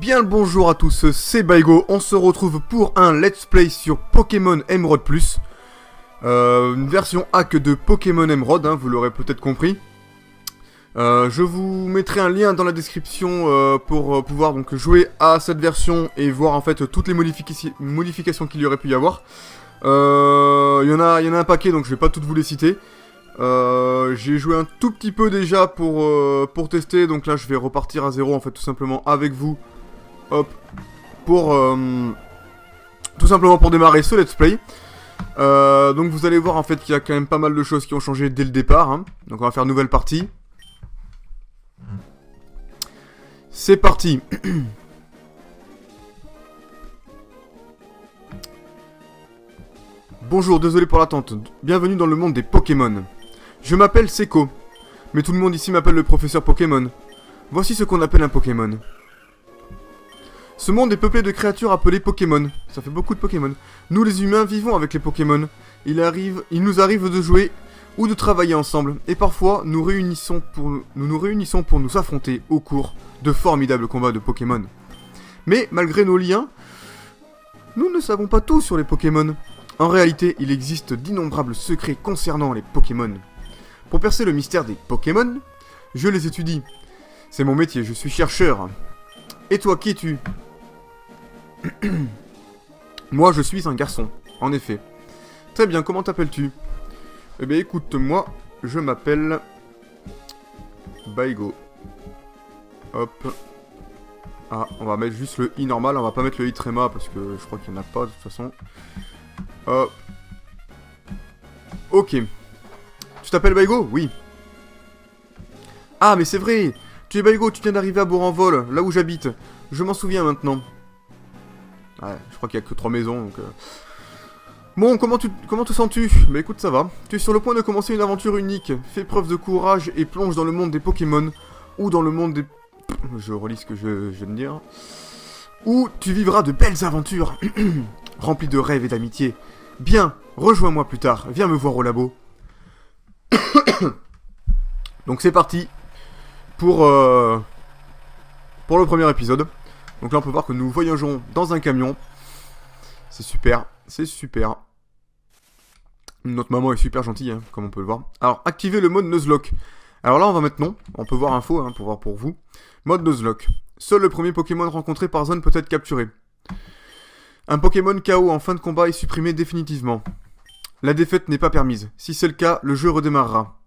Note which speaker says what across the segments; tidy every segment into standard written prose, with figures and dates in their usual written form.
Speaker 1: Bien le bonjour à tous, c'est Baigo, on se retrouve pour un let's play sur Pokémon Emerald Plus. Une version hack de Pokémon Emerald, hein, vous l'aurez peut-être compris. Je vous mettrai un lien dans la description pour pouvoir donc jouer à cette version et voir en fait toutes les modifications qu'il y aurait pu y avoir. Il y en a un paquet, donc je vais pas toutes vous les citer. J'ai joué un tout petit peu déjà pour tester, donc là je vais repartir à zéro en fait tout simplement avec vous. Hop, pour tout simplement pour démarrer ce let's play. Donc vous allez voir en fait qu'il y a quand même pas mal de choses qui ont changé dès le départ, hein. Donc on va faire une nouvelle partie. C'est parti. Bonjour, désolé pour l'attente. Bienvenue dans le monde des Pokémon. Je m'appelle Seko, mais tout le monde ici m'appelle le professeur Pokémon. Voici ce qu'on appelle un Pokémon. Ce monde est peuplé de créatures appelées Pokémon. Ça fait beaucoup de Pokémon. Nous les humains vivons avec les Pokémon. Il nous arrive de jouer ou de travailler ensemble. Et parfois, nous nous réunissons pour nous affronter au cours de formidables combats de Pokémon. Mais malgré nos liens, nous ne savons pas tout sur les Pokémon. En réalité, il existe d'innombrables secrets concernant les Pokémon. Pour percer le mystère des Pokémon, je les étudie. C'est mon métier, je suis chercheur. Et toi, qui es-tu? Moi, je suis un garçon, en effet. Très bien, comment t'appelles-tu? Eh bien, écoute, moi, je m'appelle... Baigo. Hop. Ah, on va mettre juste le I normal, on va pas mettre le I tréma, parce que je crois qu'il n'y en a pas, de toute façon. Hop. Ok. Tu t'appelles Baigo? Oui. Ah, mais c'est vrai! Tu es Baigo, tu viens d'arriver à Bourg-en-Vol, là où j'habite. Je m'en souviens maintenant. Ouais, je crois qu'il n'y a que 3 maisons, donc... Bon, comment te sens-tu? Bah écoute, ça va. Tu es sur le point de commencer une aventure unique. Fais preuve de courage et plonge dans le monde des Pokémon. Ou dans le monde des... Je relis ce que je viens de dire. Où tu vivras de belles aventures. Remplies de rêves et d'amitié. Bien, rejoins-moi plus tard. Viens me voir au labo. Donc c'est parti. Pour le premier épisode. Donc là on peut voir que nous voyageons dans un camion. C'est super, c'est super. Notre maman est super gentille, hein, comme on peut le voir. Alors, activer le mode Nuzlocke. Alors là on va mettre non, on peut voir info, hein, pour voir pour vous. Mode Nuzlocke. Seul le premier Pokémon rencontré par zone peut être capturé. Un Pokémon KO en fin de combat est supprimé définitivement. La défaite n'est pas permise. Si c'est le cas, le jeu redémarrera.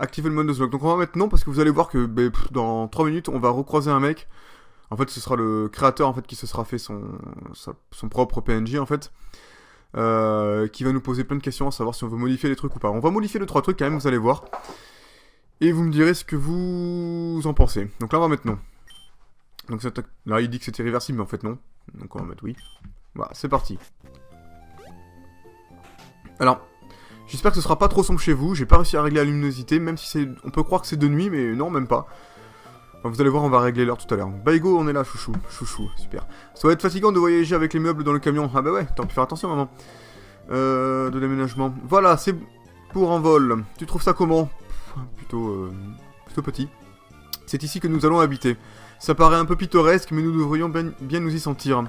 Speaker 1: Activer le mode Nuzlocke. Donc on va mettre non parce que vous allez voir que dans 3 minutes on va recroiser un mec. En fait ce sera le créateur en fait qui se sera fait son propre PNJ en fait. Qui va nous poser plein de questions à savoir si on veut modifier les trucs ou pas. On va modifier 2-3 trucs quand même, vous allez voir. Et vous me direz ce que vous en pensez. Donc là on va mettre non. Donc là il dit que c'était réversible mais en fait non. Donc on va mettre oui. Voilà, c'est parti. Alors... J'espère que ce sera pas trop sombre chez vous, j'ai pas réussi à régler la luminosité, même si c'est... On peut croire que c'est de nuit, mais non, même pas. Enfin, vous allez voir, on va régler l'heure tout à l'heure. Baigo, on est là, chouchou, chouchou, super. Ça va être fatigant de voyager avec les meubles dans le camion. Ah bah ouais, t'as pu faire attention, maman. De déménagement. Voilà, c'est pour un vol. Tu trouves ça comment? Plutôt petit. C'est ici que nous allons habiter. Ça paraît un peu pittoresque, mais nous devrions bien nous y sentir.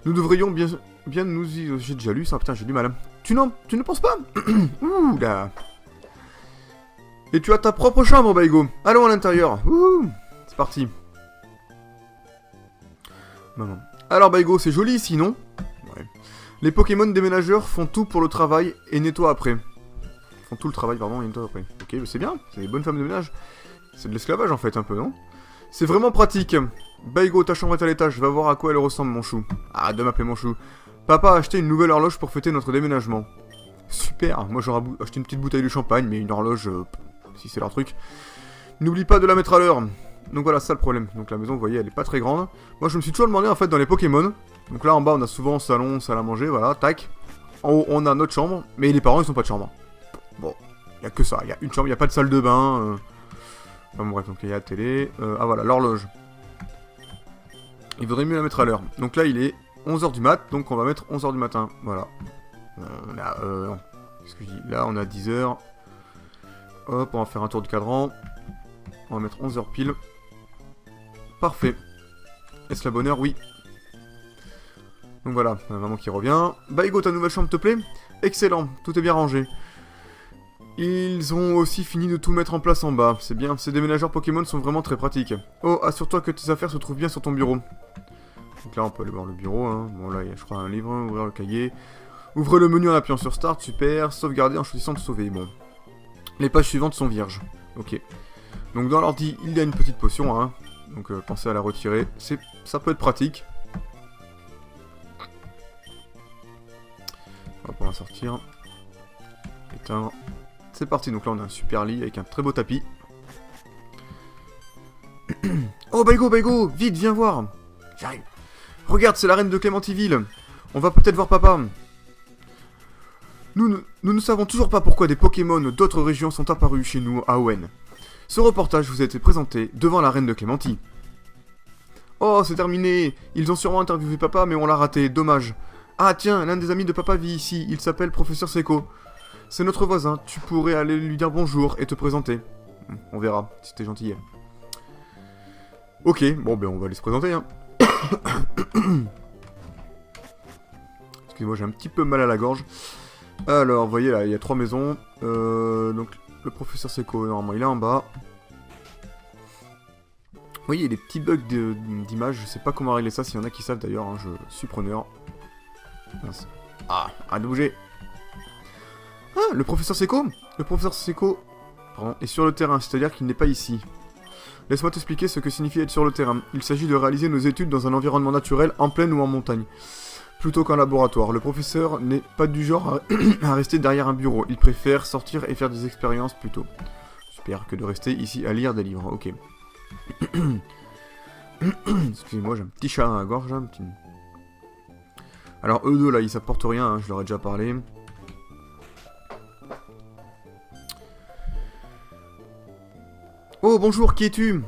Speaker 1: Nous devrions bien nous y... J'ai déjà lu ça, putain, j'ai du mal. Tu ne penses pas? Ouh là. Et tu as ta propre chambre, Baigo. Allons à l'intérieur. Ouh. C'est parti. Maman. Alors, Baigo, c'est joli ici, non? Ouais. Les Pokémon déménageurs font tout pour le travail et nettoient après. Font tout le travail, pardon, et nettoient après. Ok, c'est bien. C'est des bonnes femmes de ménage. C'est de l'esclavage, en fait, un peu, non? C'est vraiment pratique. Baigo, ta chambre est à l'étage. Va voir à quoi elle ressemble, mon chou. Ah, de m'appeler mon chou. Papa a acheté une nouvelle horloge pour fêter notre déménagement. Super, moi j'aurais acheté une petite bouteille de champagne, mais une horloge, si c'est leur truc. N'oublie pas de la mettre à l'heure. Donc voilà, c'est ça le problème. Donc la maison, vous voyez, elle est pas très grande. Moi je me suis toujours demandé en fait dans les Pokémon. Donc là en bas on a souvent salon, salle à manger, voilà, tac. En haut on a notre chambre, mais les parents ils ont pas de chambre. Bon, il y a que ça, il y a une chambre, il y a pas de salle de bain. Enfin bref, donc il y a la télé. Ah voilà, l'horloge. Il vaudrait mieux la mettre à l'heure. Donc là il est 11h du mat, donc on va mettre 11h du matin, voilà. On a, non. Qu'est-ce que je dis? Là, on a 10h. Hop, on va faire un tour du cadran. On va mettre 11h pile. Parfait. Est-ce la bonne heure? Oui. Donc voilà, la maman qui revient. Baigo, ta nouvelle chambre te plaît? Excellent, tout est bien rangé. Ils ont aussi fini de tout mettre en place en bas. C'est bien, ces déménageurs Pokémon sont vraiment très pratiques. Oh, assure-toi que tes affaires se trouvent bien sur ton bureau. Donc là, on peut aller voir le bureau. Hein. Bon, là, il y a, je crois, un livre, ouvrir le cahier. Ouvrez le menu en appuyant sur Start, super. Sauvegarder en choisissant de sauver, bon. Les pages suivantes sont vierges. Ok. Donc dans l'ordi, il y a une petite potion, hein. Donc pensez à la retirer. Ça peut être pratique. Hop, on va sortir. Éteindre. C'est parti, donc là on a un super lit avec un très beau tapis. Oh Baigo, vite, viens voir. J'arrive. Regarde, c'est la reine de Clémentiville. On va peut-être voir papa. Nous ne savons toujours pas pourquoi des Pokémon d'autres régions sont apparus chez nous à Hoenn. Ce reportage vous a été présenté devant la reine de Clémentie. Oh, c'est terminé. Ils ont sûrement interviewé papa, mais on l'a raté, dommage. Ah tiens, l'un des amis de papa vit ici, il s'appelle Professeur Seco. C'est notre voisin, tu pourrais aller lui dire bonjour et te présenter. On verra, si t'es gentil. Ok, bon ben on va aller se présenter, hein. Excusez-moi, j'ai un petit peu mal à la gorge. Alors, vous voyez là, il y a 3 maisons. Donc, le professeur Seco, normalement, il est en bas. Vous voyez, il y a des petits bugs d'image. Je sais pas comment régler ça, s'il y en a qui savent d'ailleurs. Hein, je suis preneur. Mince. Ah, arrête de bouger. Ah, le professeur Seco? Le professeur Seco, pardon, est sur le terrain, c'est-à-dire qu'il n'est pas ici. Laisse-moi t'expliquer ce que signifie être sur le terrain. Il s'agit de réaliser nos études dans un environnement naturel, en plaine ou en montagne. Plutôt qu'en laboratoire. Le professeur n'est pas du genre à rester derrière un bureau. Il préfère sortir et faire des expériences plutôt. Super, que de rester ici à lire des livres. Ok. Excusez-moi, j'ai un petit chat dans la gorge. Un petit... Alors, eux deux, là, ils s'apportent rien. Hein, je leur ai déjà parlé. Oh, bonjour, qui es-tu?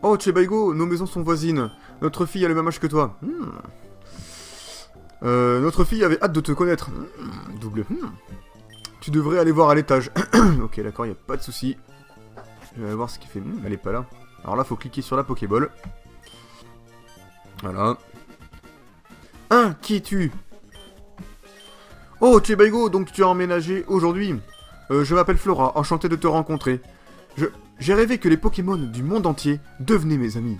Speaker 1: Oh, Baigo, nos maisons sont voisines. Notre fille a le même âge que toi. Notre fille avait hâte de te connaître. Double. Tu devrais aller voir à l'étage. Ok, d'accord, y a pas de souci. Je vais aller voir ce qu'il fait. Elle est pas là. Alors là, faut cliquer sur la Pokéball. Voilà. Hein, qui es-tu? Oh, Baigo, donc tu as emménagé aujourd'hui. Je m'appelle Flora, enchanté de te rencontrer. J'ai rêvé que les Pokémon du monde entier devenaient mes amis.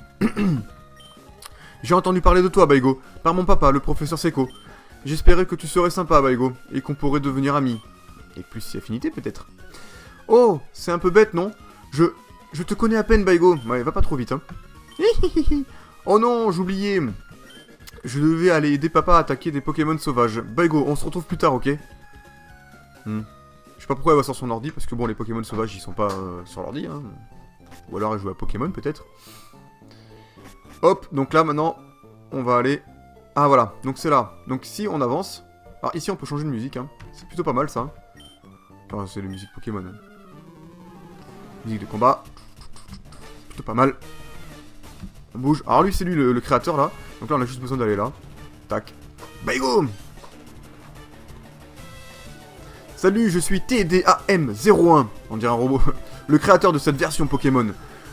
Speaker 1: J'ai entendu parler de toi, Baigo, par mon papa, le professeur Seco. J'espérais que tu serais sympa, Baigo, et qu'on pourrait devenir amis. Et plus si affinité, peut-être. Oh, c'est un peu bête, non? Je te connais à peine, Baigo. Ouais, va pas trop vite, hein. Oh non, j'oubliais. Je devais aller aider papa à attaquer des Pokémon sauvages. Baigo, on se retrouve plus tard, ok? Je sais pas pourquoi elle va sur son ordi, parce que bon, les Pokémon sauvages, ils sont pas sur l'ordi, hein. Ou alors elle joue à Pokémon, peut-être. Hop, donc là, maintenant, on va aller... Ah, voilà, donc c'est là. Donc si on avance... Alors ici, on peut changer de musique, hein. C'est plutôt pas mal, ça. Enfin, c'est la musique Pokémon. Hein. Musique de combat. Plutôt pas mal. On bouge. Alors lui, c'est lui, le créateur, là. Donc là, on a juste besoin d'aller là. Tac. Baigo! Salut, je suis TDAM01, on dirait un robot, le créateur de cette version Pokémon.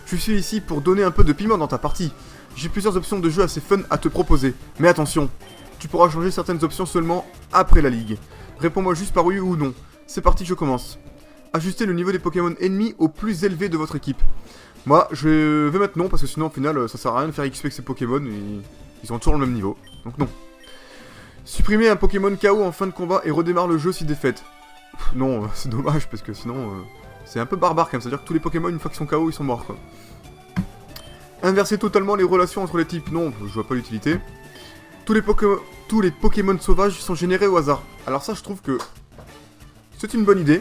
Speaker 1: Je suis ici pour donner un peu de piment dans ta partie. J'ai plusieurs options de jeu assez fun à te proposer. Mais attention, tu pourras changer certaines options seulement après la ligue. Réponds-moi juste par oui ou non. C'est parti, je commence. Ajustez le niveau des Pokémon ennemis au plus élevé de votre équipe. Moi, je vais mettre non, parce que sinon, au final, ça sert à rien de faire XP avec ces Pokémon, et ils ont toujours le même niveau. Donc non. Supprimer un Pokémon KO en fin de combat et redémarre le jeu si défaite. Non, c'est dommage, parce que sinon, c'est un peu barbare quand même. C'est-à-dire que tous les Pokémon, une fois qu'ils sont KO, ils sont morts, quoi. Inverser totalement les relations entre les types. Non, je vois pas l'utilité. Tous les Pokémon sauvages sont générés au hasard. Alors ça, je trouve que c'est une bonne idée.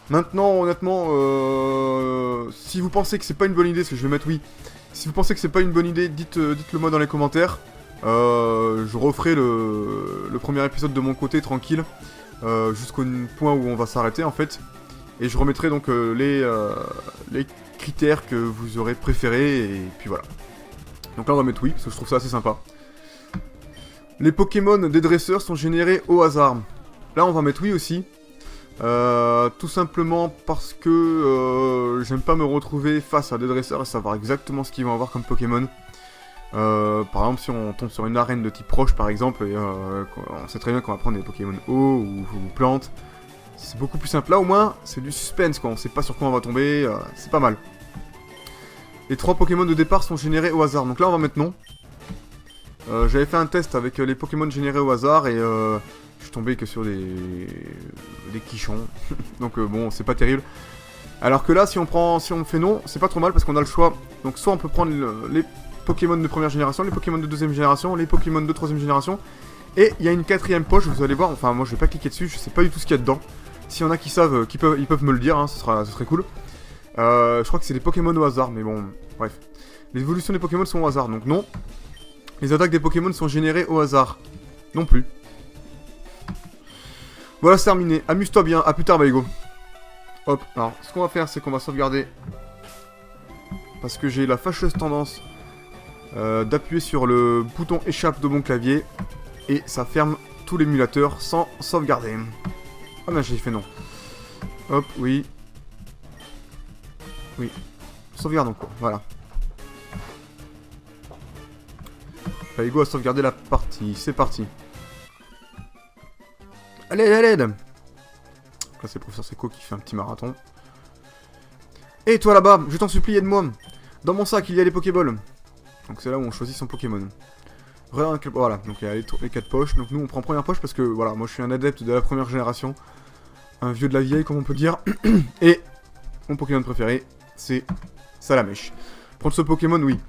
Speaker 1: Maintenant, honnêtement, si vous pensez que c'est pas une bonne idée, parce que je vais mettre oui. Si vous pensez que c'est pas une bonne idée, dites-le moi dans les commentaires. Je referai le premier épisode de mon côté, tranquille. Jusqu'au point où on va s'arrêter, en fait. Et je remettrai donc les critères que vous aurez préférés, et puis voilà. Donc là, on va mettre oui, parce que je trouve ça assez sympa. Les Pokémon des dresseurs sont générés au hasard. Là, on va mettre oui aussi. Tout simplement parce que j'aime pas me retrouver face à des dresseurs et savoir exactement ce qu'ils vont avoir comme Pokémon. Par exemple, si on tombe sur une arène de type roche, par exemple, et, on sait très bien qu'on va prendre des Pokémon eau ou plantes. C'est beaucoup plus simple. Là, au moins, c'est du suspense, quoi. On sait pas sur quoi on va tomber. C'est pas mal. Les 3 Pokémon de départ sont générés au hasard. Donc là, on va mettre non. J'avais fait un test avec les Pokémon générés au hasard et je suis tombé que sur des quichons. Donc bon, c'est pas terrible. Alors que là, si on fait non, c'est pas trop mal parce qu'on a le choix. Donc soit on peut prendre les Pokémon de première génération, les Pokémon de deuxième génération, les Pokémon de troisième génération. Et il y a une 4ème poche, vous allez voir. Enfin, moi je vais pas cliquer dessus, je sais pas du tout ce qu'il y a dedans. S'il y en a qui savent, ils peuvent me le dire, hein, ce serait cool. Je crois que c'est des Pokémon au hasard, mais bon, bref. Les évolutions des Pokémon sont au hasard, donc non. Les attaques des Pokémon sont générées au hasard. Non plus. Voilà, c'est terminé. Amuse-toi bien. À plus tard, Baigo. Hop. Alors, ce qu'on va faire, c'est qu'on va sauvegarder. Parce que j'ai la fâcheuse tendance d'appuyer sur le bouton échappe de mon clavier. Et ça ferme tout l'émulateur sans sauvegarder. Ah non, j'ai fait non. Hop, oui. Oui. Sauvegardons, quoi. Voilà. Baigo a sauvegardé la partie. C'est parti. Allez, à l'aide. Là, c'est le professeur Seco qui fait un petit marathon. Et toi là-bas, je t'en supplie, aide-moi. Dans mon sac, il y a les Pokéballs. Donc c'est là où on choisit son Pokémon. Voilà, donc il y a les 4 poches. Donc nous, on prend première poche parce que, voilà, moi je suis un adepte de la première génération. Un vieux de la vieille, comme on peut dire. Et mon Pokémon préféré, c'est Salamèche. Prendre ce Pokémon, oui.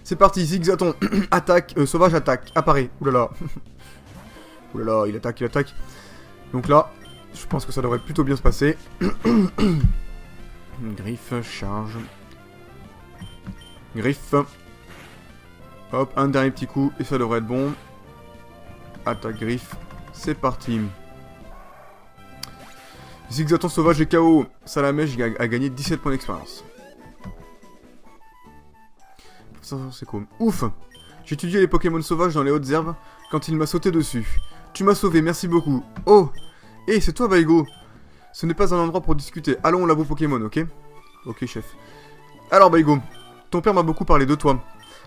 Speaker 1: C'est parti, Zigzaton. Attaque, sauvage attaque. Apparaît. Oulala. Oulala, il attaque. Donc là, je pense que ça devrait plutôt bien se passer. Griffe, charge. Griffe. Hop, un dernier petit coup et ça devrait être bon. Attaque, griffe. C'est parti. Zigzaton sauvage et KO. Salamèche a gagné 17 points d'expérience. C'est cool. Ouf! J'ai étudié les Pokémon sauvages dans les hautes herbes quand il m'a sauté dessus. Tu m'as sauvé, merci beaucoup. Oh! Eh, c'est toi, Baigo! Ce n'est pas un endroit pour discuter. Allons au labo Pokémon, ok? Ok, chef. Alors, Baigo, ton père m'a beaucoup parlé de toi.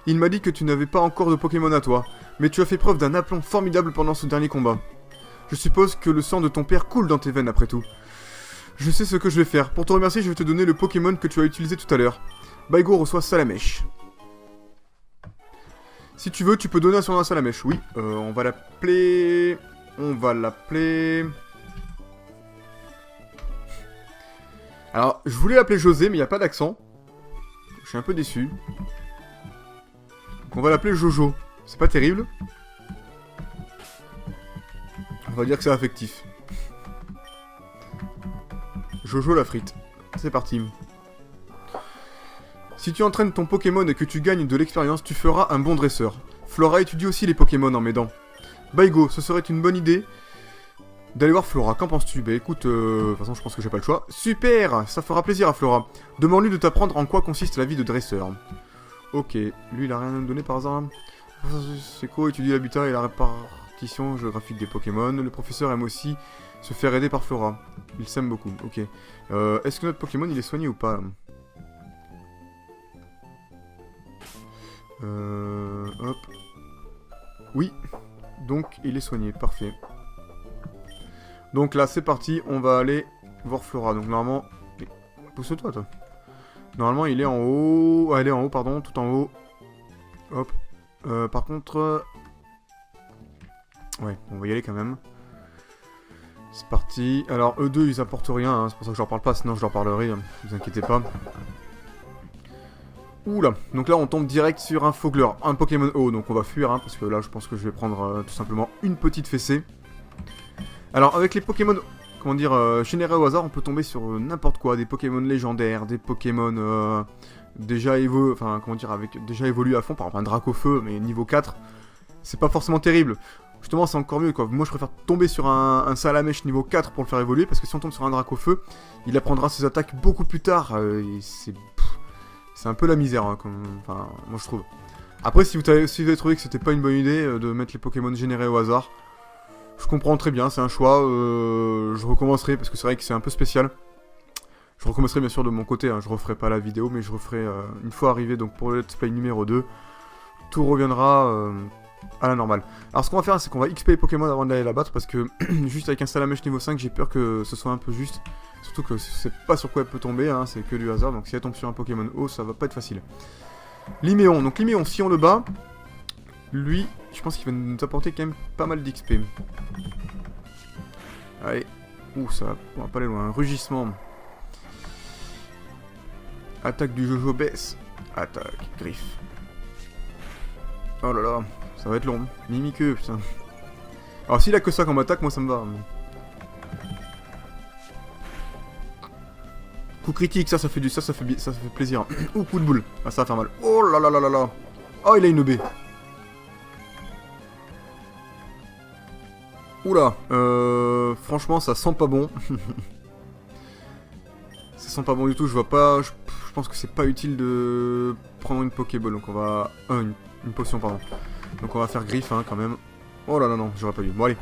Speaker 1: Il m'a dit que tu n'avais pas encore de Pokémon à toi, mais tu as fait preuve d'un aplomb formidable pendant ce dernier combat. Je suppose que le sang de ton père coule dans tes veines après tout. Je sais ce que je vais faire. Pour te remercier, je vais te donner le Pokémon que tu as utilisé tout à l'heure. Baigo reçoit Salamèche. Si tu veux, tu peux donner un surnom à Salamèche. Oui, on va l'appeler... Alors, je voulais l'appeler José, mais il n'y a pas d'accent. Je suis un peu déçu. Donc on va l'appeler Jojo. C'est pas terrible. On va dire que c'est affectif. Jojo la frite. C'est parti. Si tu entraînes ton Pokémon et que tu gagnes de l'expérience, tu feras un bon dresseur. Flora étudie aussi les Pokémon en m'aidant. Baigo, ce serait une bonne idée d'aller voir Flora. Qu'en penses-tu? Bah écoute, de toute façon je pense que j'ai pas le choix. Super! Ça fera plaisir à Flora. Demande-lui de t'apprendre en quoi consiste la vie de dresseur. Ok, lui il a rien à me donner par hasard. C'est quoi? Étudie l'habitat et la répartition géographique des Pokémon. Le professeur aime aussi se faire aider par Flora. Il s'aime beaucoup, ok. Est-ce que notre Pokémon il est soigné ou pas? Hop. Oui. Donc, il est soigné. Parfait. Donc là, c'est parti. On va aller voir Flora. Donc, normalement... Pousse-toi, toi. Normalement, il est en haut. Ah, elle est en haut, pardon. Tout en haut. Hop. Par contre... Ouais, on va y aller quand même. C'est parti. Alors, eux deux, ils apportent rien. Hein. C'est pour ça que je leur parle pas. Sinon, je leur parlerai. Ne vous inquiétez pas. Oula, donc là on tombe direct sur un Fogler, un Pokémon eau, donc on va fuir, hein, parce que là je pense que je vais prendre tout simplement une petite fessée. Alors avec les Pokémon, comment dire, générés au hasard, on peut tomber sur n'importe quoi, des Pokémon légendaires, des Pokémon déjà évolués à fond, par exemple un Dracofeu, mais niveau 4, c'est pas forcément terrible. Justement c'est encore mieux quoi, moi je préfère tomber sur un Salamèche niveau 4 pour le faire évoluer, parce que si on tombe sur un Dracofeu, il apprendra ses attaques beaucoup plus tard, et c'est un peu la misère, hein, enfin, moi je trouve. Après, si vous avez trouvé que c'était pas une bonne idée de mettre les Pokémon générés au hasard, je comprends très bien, c'est un choix, je recommencerai parce que c'est vrai que c'est un peu spécial. Je recommencerai bien sûr de mon côté, hein. Je referai pas la vidéo, mais je referai une fois arrivé donc pour le let's play numéro 2. Tout reviendra à la normale. Alors ce qu'on va faire, c'est qu'on va XP les Pokémon avant d'aller la battre, parce que juste avec un Salamèche niveau 5, j'ai peur que ce soit un peu juste. Surtout que c'est pas sur quoi elle peut tomber, hein, c'est que du hasard, donc si elle tombe sur un Pokémon haut, ça va pas être facile. Liméon, donc Liméon, si on le bat, lui, je pense qu'il va nous apporter quand même pas mal d'XP. Allez, ouh, on va pas aller loin, un rugissement. Attaque du Jojo baisse. Attaque, griffe. Oh là là, ça va être long. Mimiqueux, putain. Alors s'il a que ça comme attaque, moi ça me va. Coup critique, ça fait plaisir. Ouh, coup de boule. Ah, ça va faire mal. Oh là là là là là. Oh, il a une B. Oula, franchement, ça sent pas bon. Ça sent pas bon du tout, je vois pas... Je pense que c'est pas utile de prendre une Pokéball, donc on va... une potion, pardon. Donc on va faire griffe, hein, quand même. Oh là là, non, j'aurais pas dû. Bon, allez.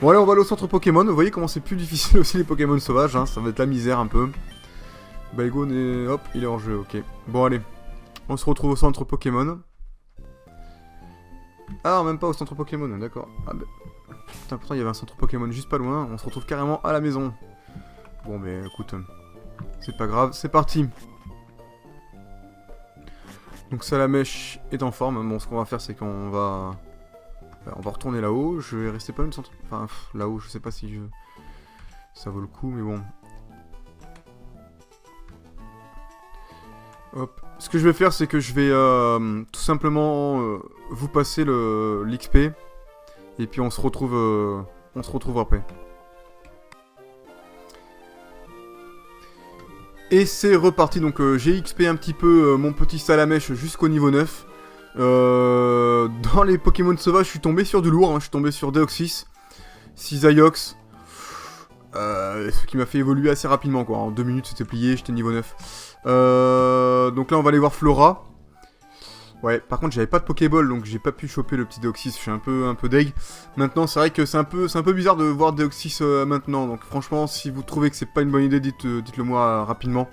Speaker 1: Bon, allez, on va aller au centre Pokémon. Vous voyez comment c'est plus difficile aussi les Pokémon sauvages, hein. Ça va être la misère, un peu. Baigon est... Hop, il est en jeu, ok. Bon, allez. On se retrouve au centre Pokémon. Ah, même pas au centre Pokémon, d'accord. Ah, bah... Putain, pourtant il y avait un centre Pokémon juste pas loin. On se retrouve carrément à la maison. Bon, mais écoute... C'est pas grave, c'est parti. Donc Salamèche est en forme. Bon, ce qu'on va faire, c'est qu'on va... on va retourner là-haut. Je vais rester pas une centre... Enfin, là-haut, je sais pas si ça vaut le coup, mais bon. Hop. Ce que je vais faire, c'est que je vais tout simplement vous passer l'XP. Et puis on se retrouve après. Et c'est reparti, donc j'ai XP un petit peu mon petit Salamèche jusqu'au niveau 9. Dans les Pokémon sauvages, je suis tombé sur du lourd, hein. Je suis tombé sur Deoxys, Cisaiox, ce qui m'a fait évoluer assez rapidement, quoi. En 2 minutes c'était plié, j'étais niveau 9. Donc là on va aller voir Flora. Ouais, par contre j'avais pas de Pokéball, donc j'ai pas pu choper le petit Deoxys, je suis un peu deg. Maintenant c'est vrai que c'est un peu bizarre de voir Deoxys maintenant, donc franchement si vous trouvez que c'est pas une bonne idée, dites-le moi rapidement.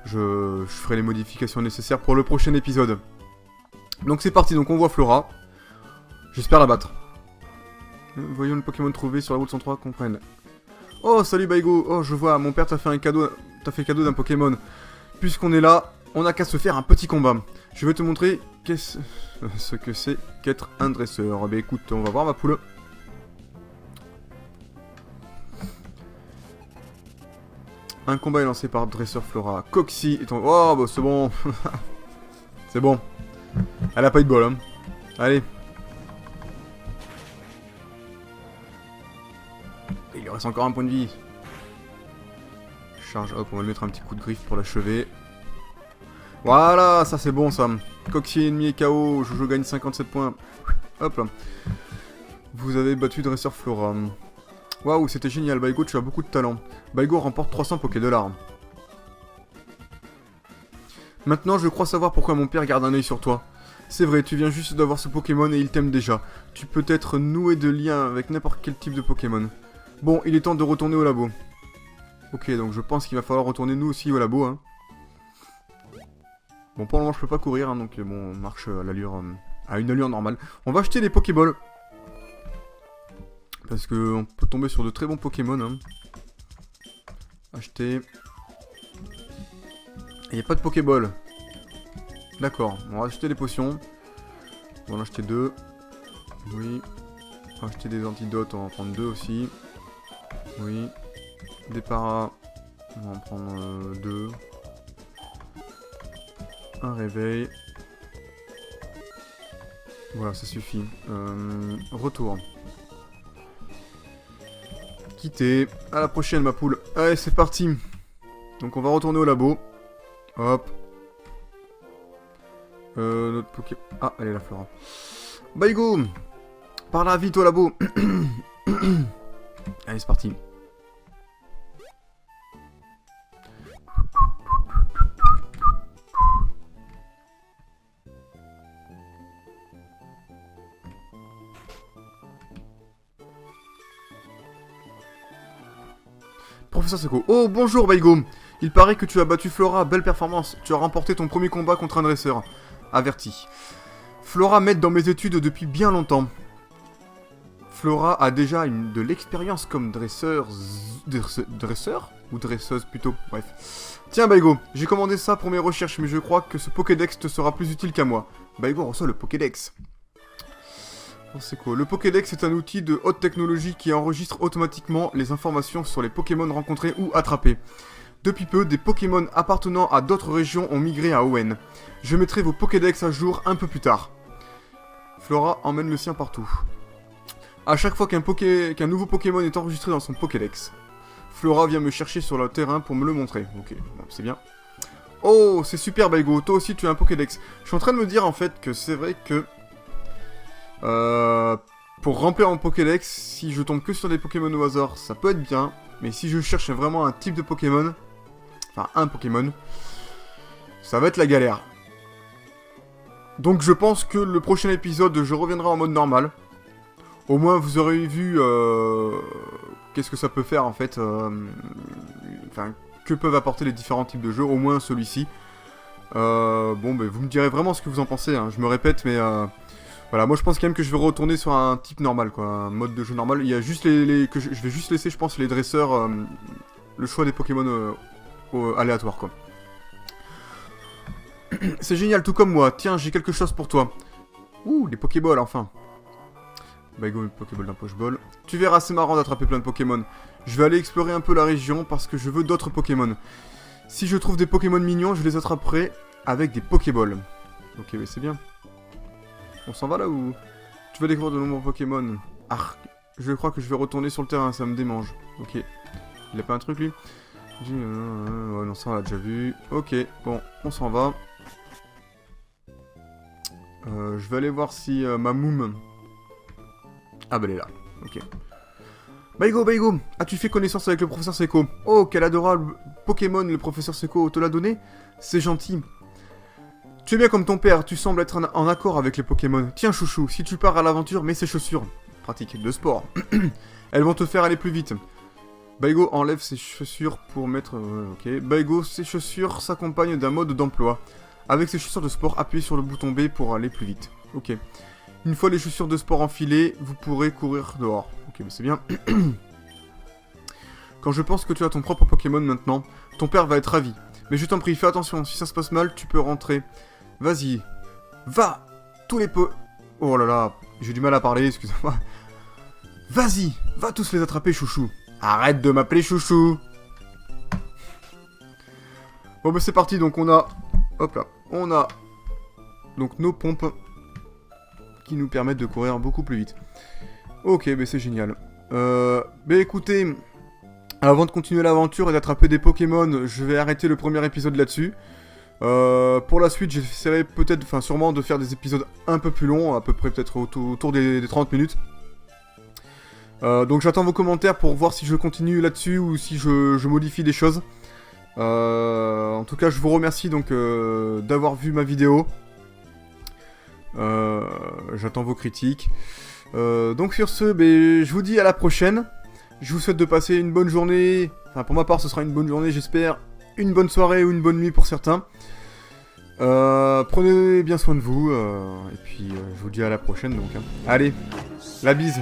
Speaker 1: Je ferai les modifications nécessaires pour le prochain épisode. Donc c'est parti, donc on voit Flora. J'espère la battre. Voyons le Pokémon trouvé sur la route 103, comprenne. Oh salut Baigo, oh je vois, mon père t'a fait cadeau d'un Pokémon. Puisqu'on est là, on n'a qu'à se faire un petit combat. Je vais te montrer ce que c'est qu'être un dresseur. Bah écoute, on va voir ma poule. Un combat est lancé par dresseur Flora. Coxy est en... Oh bah c'est bon. C'est bon. Elle a pas eu de bol, hein. Allez. Il lui reste encore un point de vie. Charge, hop, on va lui mettre un petit coup de griffe pour l'achever. Voilà, ça c'est bon ça. Coxy ennemi est KO, Jojo gagne 57 points. Hop là. Vous avez battu dresseur Flora. Waouh, c'était génial, Baigo, tu as beaucoup de talent. Baigo remporte 300 Pokédollars. Maintenant, je crois savoir pourquoi mon père garde un œil sur toi. C'est vrai, tu viens juste d'avoir ce Pokémon et il t'aime déjà. Tu peux être noué de liens avec n'importe quel type de Pokémon. Bon, il est temps de retourner au labo. Ok, donc je pense qu'il va falloir retourner nous aussi au labo, hein. Bon, pour le moment, je peux pas courir, hein, donc bon, on marche à l'allure, à une allure normale. On va acheter les Pokéballs. Parce que on peut tomber sur de très bons Pokémon, hein. Acheter. Il n'y a pas de Pokéball. D'accord, on va acheter des potions. On va en acheter 2. Oui. On va acheter des antidotes, on va en prendre 2 aussi. Oui. Des paras. On va en prendre 2. Un réveil. Voilà, ça suffit. Retour. Quitter. À la prochaine, ma poule. Allez, c'est parti. Donc, on va retourner au labo. Hop. Notre Poké... Ah, elle est là, Flora. Baigo, par là, vite au labo. Allez, c'est parti. Professeur Seko. Oh, bonjour Baigo. Il paraît que tu as battu Flora, belle performance. Tu as remporté ton premier combat contre un dresseur. Averti. Flora m'aide dans mes études depuis bien longtemps. Flora a déjà de l'expérience comme dresseur... Dresseur ou dresseuse plutôt, bref. Tiens Baigo, j'ai commandé ça pour mes recherches, mais je crois que ce Pokédex te sera plus utile qu'à moi. Baigo reçoit le Pokédex. Oh, c'est quoi? Le Pokédex est un outil de haute technologie qui enregistre automatiquement les informations sur les Pokémon rencontrés ou attrapés. Depuis peu, des Pokémon appartenant à d'autres régions ont migré à Hoenn. Je mettrai vos Pokédex à jour un peu plus tard. Flora emmène le sien partout. À chaque fois qu'un nouveau Pokémon est enregistré dans son Pokédex, Flora vient me chercher sur le terrain pour me le montrer. Ok, bon, c'est bien. Oh, c'est super Baigo, toi aussi tu as un Pokédex. Je suis en train de me dire en fait que c'est vrai que... pour remplir mon Pokédex, si je tombe que sur des Pokémon au hasard, ça peut être bien. Mais si je cherche vraiment un type de Pokémon, enfin un Pokémon, ça va être la galère. Donc je pense que le prochain épisode, je reviendrai en mode normal. Au moins vous aurez vu qu'est-ce que ça peut faire en fait. Enfin, que peuvent apporter les différents types de jeux, au moins celui-ci. Bon, ben vous me direz vraiment ce que vous en pensez, hein. Je me répète, mais... voilà, moi je pense quand même que je vais retourner sur un type normal, quoi, un mode de jeu normal. Il y a juste que je vais juste laisser, je pense, les dresseurs, le choix des Pokémon aléatoires, quoi. C'est génial, tout comme moi. Tiens, j'ai quelque chose pour toi. Ouh, des Pokéballs, enfin. Baigo, une Pokéball d'un poche-ball. Tu verras, c'est marrant d'attraper plein de Pokémon. Je vais aller explorer un peu la région parce que je veux d'autres Pokémon. Si je trouve des Pokémon mignons, je les attraperai avec des Pokéballs. Ok, mais c'est bien. On s'en va là ou... Tu vas découvrir de nombreux Pokémon. Ah, je crois que je vais retourner sur le terrain, ça me démange. Ok. Il a pas un truc lui? Ouais, non, ça on l'a déjà vu. Ok, bon, on s'en va. Je vais aller voir si ma moum... Ah bah elle est là, ok. Baigo, as-tu fait connaissance avec le professeur Seko? Oh, quel adorable Pokémon le professeur Seko te l'a donné? C'est gentil. Tu es bien comme ton père, tu sembles être en accord avec les Pokémon. Tiens chouchou, si tu pars à l'aventure, mets ces chaussures. Pratique de sport. Elles vont te faire aller plus vite. Baigo enlève ses chaussures pour mettre... ok. Baigo, ses chaussures s'accompagnent d'un mode d'emploi. Avec ses chaussures de sport, appuyez sur le bouton B pour aller plus vite. Ok. Une fois les chaussures de sport enfilées, vous pourrez courir dehors. Ok, mais c'est bien. Quand je pense que tu as ton propre Pokémon maintenant, ton père va être ravi. Mais je t'en prie, fais attention, si ça se passe mal, tu peux rentrer. Vas-y, va. Tous les Oh là là, j'ai du mal à parler, excusez-moi. Vas-y, va tous les attraper, chouchou. Arrête de m'appeler chouchou. Bon bah c'est parti, donc on a... Hop là, on a... Donc nos pompes qui nous permettent de courir beaucoup plus vite. Ok, bah c'est génial. Bah écoutez, avant de continuer l'aventure et d'attraper des Pokémon, je vais arrêter le premier épisode là-dessus. Pour la suite, j'essaierai peut-être, enfin sûrement, de faire des épisodes un peu plus longs, à peu près peut-être autour des 30 minutes. Donc j'attends vos commentaires pour voir si je continue là-dessus ou si je modifie des choses. En tout cas, je vous remercie donc d'avoir vu ma vidéo. J'attends vos critiques. Donc sur ce, je vous dis à la prochaine. Je vous souhaite de passer une bonne journée. Enfin, pour ma part, ce sera une bonne journée, j'espère. Une bonne soirée ou une bonne nuit pour certains. Prenez bien soin de vous. Et puis, je vous dis à la prochaine donc. Hein. Allez, la bise.